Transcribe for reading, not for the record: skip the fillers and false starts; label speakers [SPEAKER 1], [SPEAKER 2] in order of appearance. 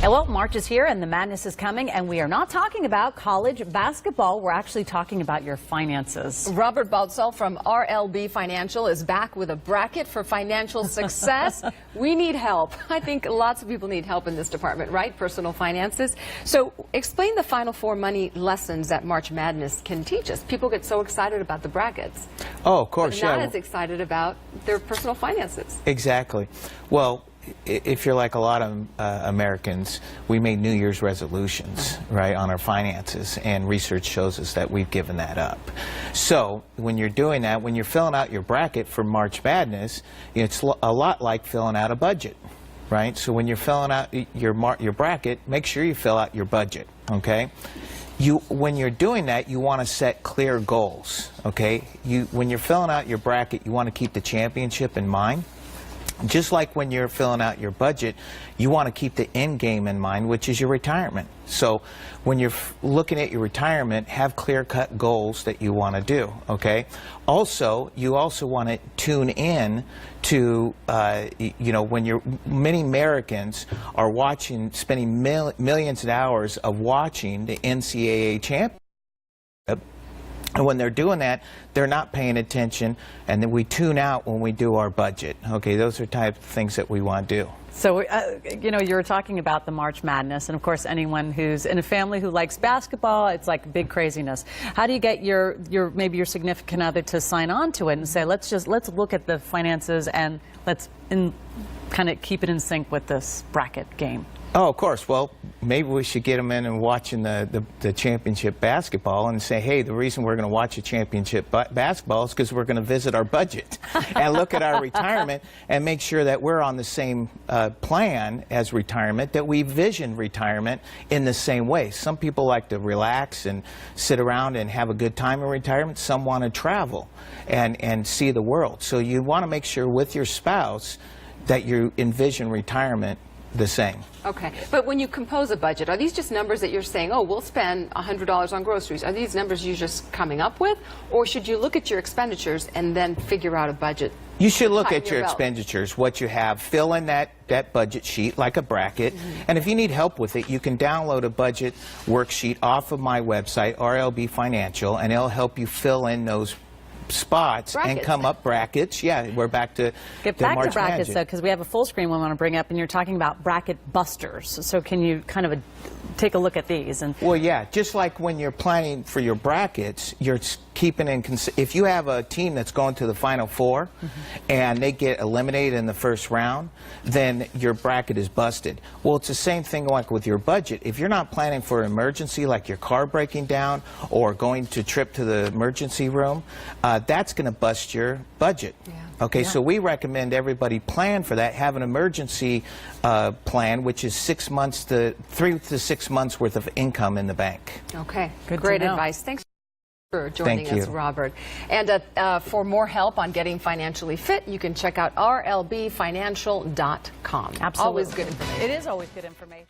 [SPEAKER 1] And well, March is here and the madness is coming, and we are not talking about college basketball. We're actually talking about your finances.
[SPEAKER 2] Robert Baltzell from RLB Financial is back with a bracket for financial success. We need help. I think lots of people need help in this department, right? Personal finances. So explain the Final Four money lessons that March Madness can teach us. People get so excited about the brackets.
[SPEAKER 3] Oh, of course,
[SPEAKER 2] but not as excited about their personal finances.
[SPEAKER 3] Exactly. Well, if you're like a lot of Americans, we made New Year's resolutions, right, on our finances, and research shows us that we've given that up. So when you're doing that, when you're filling out your bracket for March Madness, it's a lot like filling out a budget, right? So when you're filling out your bracket, make sure you fill out your budget, okay? When you're doing that, you want to set clear goals, okay? When you're filling out your bracket, you want to keep the championship in mind. Just like when you're filling out your budget, you want to keep the end game in mind, which is your retirement. So when you're looking at your retirement, have clear-cut goals that you want to do, okay? Also, you also want to tune in to, you know, when many Americans are watching, spending millions of hours of watching the NCAA championship. And when they're doing that, they're not paying attention, and then we tune out when we do our budget. Okay, those are type of things that we want to do.
[SPEAKER 1] So, you know, you were talking about the March Madness, and of course, anyone who's in a family who likes basketball, it's like big craziness. How do you get maybe your significant other to sign on to it and say, let's look at the finances and let's kind of keep it in sync with this bracket game?
[SPEAKER 3] Oh, of course. Well, maybe we should get them in and watching the championship basketball and say, hey, the reason we're going to watch a championship basketball is because we're going to visit our budget and look at our retirement and make sure that we're on the same plan as retirement, that we vision retirement in the same way. Some people like to relax and sit around and have a good time in retirement. Some want to travel and see the world. So you want to make sure with your spouse that you envision retirement the same.
[SPEAKER 2] Okay, but when you compose a budget, are these just numbers that you're saying, oh, we'll spend $100 on groceries? Are these numbers you're just coming up with? Or should you look at your expenditures and then figure out a budget?
[SPEAKER 3] You should look at your expenditures, what you have, fill in that budget sheet like a bracket, and if you need help with it, you can download a budget worksheet off of my website, RLB Financial, and it'll help you fill in those spots and come up brackets. Yeah, we're back to
[SPEAKER 1] get back to brackets, though, because we have a full screen we want to bring up, and you're talking about bracket busters. So can you kind of take a look at these? And
[SPEAKER 3] well, yeah, just like when you're planning for your brackets, you're keeping in if you have a team that's going to the Final Four and they get eliminated in the first round, then your bracket is busted. Well, it's the same thing like with your budget. If you're not planning for an emergency, like your car breaking down or going to trip to the emergency room, that's going to bust your budget. Yeah. Okay, so we recommend everybody plan for that. Have an emergency plan, which is 3 to 6 months worth of income in the bank.
[SPEAKER 2] Okay, great advice. Thanks for joining us, Robert. And for more help on getting financially fit, you can check out rlbfinancial.com.
[SPEAKER 1] Absolutely.
[SPEAKER 2] Always good information.
[SPEAKER 1] It is always good information.